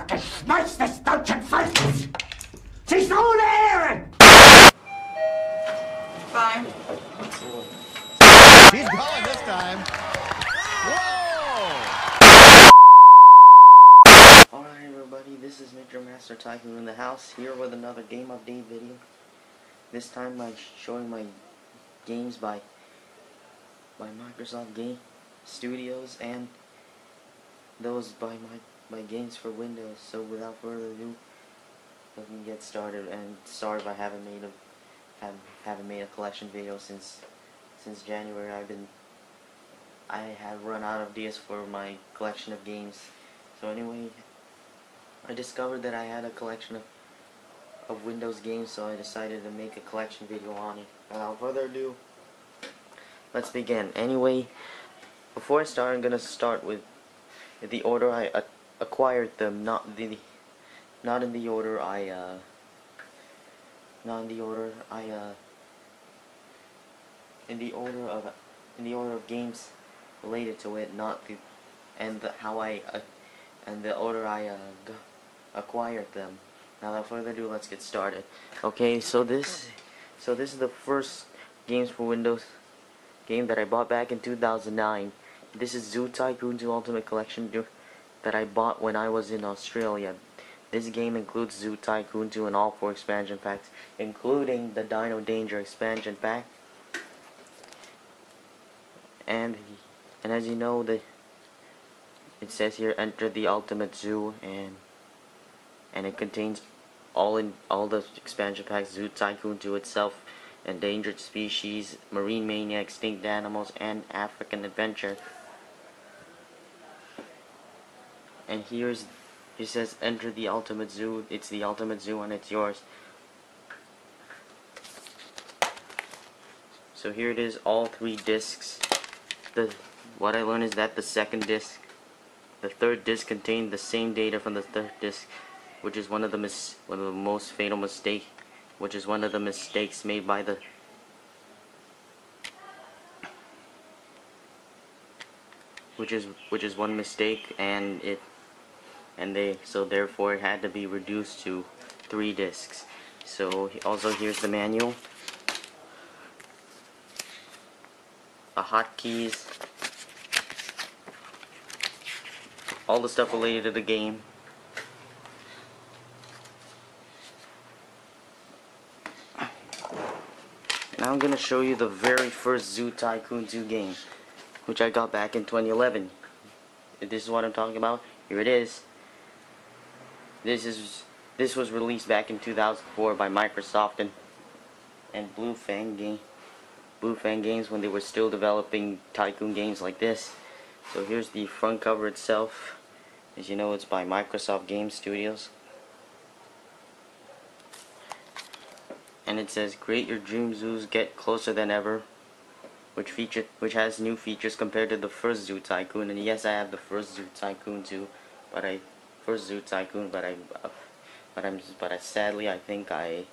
geschmeißt des deutschen Volkes! Siehst du ohne Ehre! Fine. He's gone this time. Whoa! Alright everybody, this is Mr. Master Tycoon in the house, here with another game update video. This time I'm showing my games by Microsoft Game Studios and those by my games for Windows. So without further ado, let me get started. And sorry if I haven't made a collection video since January. I had run out of ideas for my collection of games. So anyway, I discovered that I had a collection of Windows games, so I decided to make a collection video on it. Without further ado, let's begin. Anyway, before I start, I'm gonna start with the order I acquired them, not in the order in the order of games related to it, not the order I acquired them. Now, without further ado, let's get started. Okay, so this is the first games for Windows game that I bought back in 2009. This is Tycoon Two Ultimate Collection that I bought when I was in Australia. This game includes Tycoon 2 and all 4 expansion packs, including the Dino Danger expansion pack. And as you know, it says here, enter the Ultimate Zoo, and it contains all the expansion packs: Tycoon 2 itself, Endangered Species, Marine Mania, Extinct Animals, and African Adventure. And it says enter the Ultimate Zoo. It's the Ultimate Zoo and it's yours. So here it is, all 3 discs. What I learned is that the third disc contained the same data from the third disc, which is one of the most fatal mistakes made by the which is one mistake, so therefore it had to be reduced to 3 discs. So also here's the manual, the hotkeys, all the stuff related to the game. Now I'm going to show you the very first Tycoon 2 game, which I got back in 2011. This is what I'm talking about. Here it is. This was released back in 2004 by Microsoft and Blue Fang Games when they were still developing Tycoon games like this. So here's the front cover itself. As you know, it's by Microsoft Game Studios. And it says, create your dream zoos, get closer than ever, which has new features compared to the first Zoo Tycoon. And yes, I have the first Zoo Tycoon too, but sadly I think I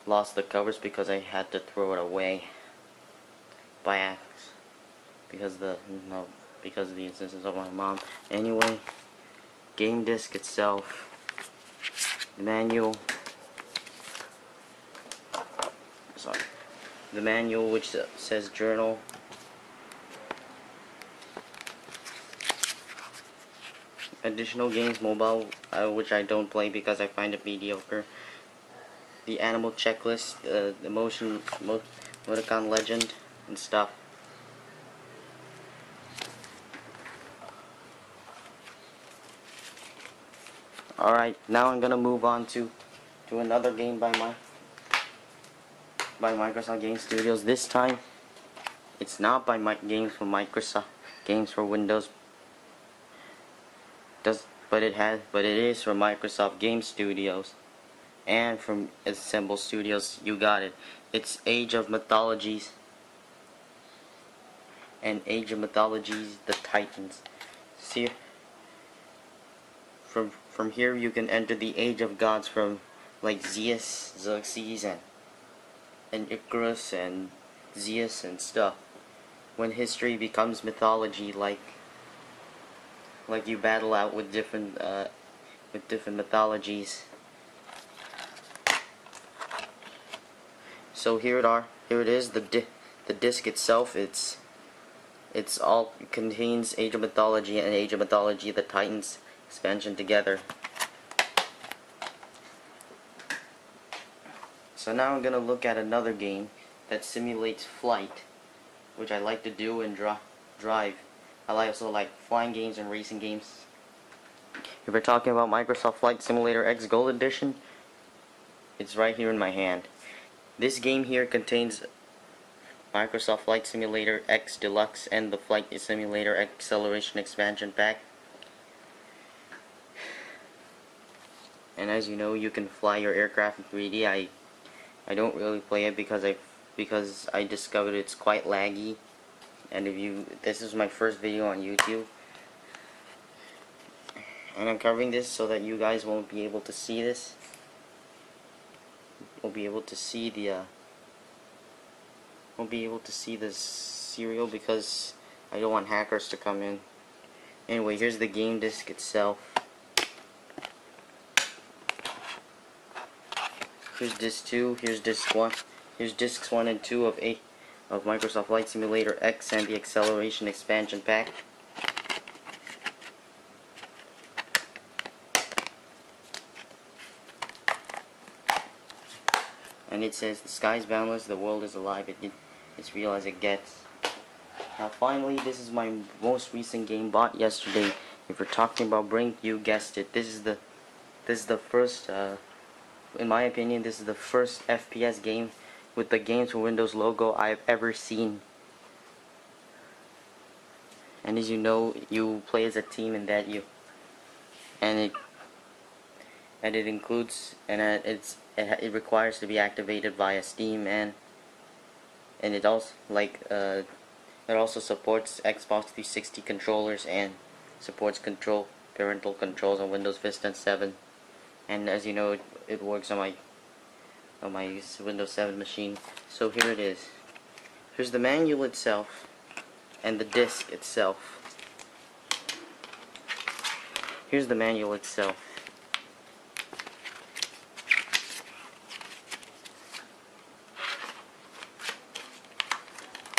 lost the covers because I had to throw it away by accident because of the insistence of my mom. Anyway, game disc itself, the manual. The manual, which says journal, additional games mobile, which I don't play because I find it mediocre, the animal checklist, the Emoticon Legend, and stuff. Alright, now I'm gonna move on to another game by Microsoft Game Studios. This time, it's not by games from Microsoft Games for Windows, but it is from Microsoft Game Studios and from Assemble Studios. You got it. It's Age of Mythologies and Age of Mythologies: The Titans. See, from here you can enter the Age of Gods from like Zeus, Xerxes, and Icarus and Zeus and stuff. When history becomes mythology, like you battle out with different with different mythologies. So here it is, the disc itself. It contains Age of Mythology and Age of Mythology the Titans expansion together. So now I'm gonna look at another game that simulates flight, which I like to do and drive. I also like flying games and racing games. If we're talking about Microsoft Flight Simulator X Gold Edition, it's right here in my hand. This game here contains Microsoft Flight Simulator X Deluxe and the Flight Simulator Acceleration Expansion Pack. And as you know, you can fly your aircraft in 3D. I don't really play it because I discovered it's quite laggy. And this is my first video on YouTube, and I'm covering this so that you guys won't be able to see this. Won't be able to see the serial because I don't want hackers to come in. Anyway, here's the game disc itself. Here's disc 2, here's disc 1, here's discs 1 and 2 of Microsoft Flight Simulator X and the Acceleration Expansion Pack. And it says, "The sky is boundless, the world is alive, it's real as it gets." Now finally, this is my most recent game bought yesterday. If we're talking about Brink, you guessed it. This is the first, in my opinion, this is the first FPS game with the Games for Windows logo I've ever seen. And as you know, you play as a team in that it requires to be activated via Steam, and it also it also supports Xbox 360 controllers and supports parental controls on Windows Vista 7. And as you know, it works on my Windows 7 machine. So here it is. Here's the manual itself and the disc itself. Here's the manual itself.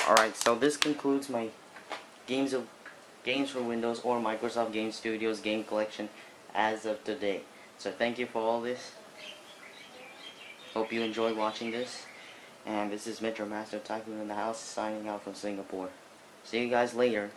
Alright, so this concludes my Games for Windows or Microsoft Game Studios game collection as of today. So thank you for all this. Hope you enjoyed watching this. And this is Metro Master Tycoon in the house, signing out from Singapore. See you guys later.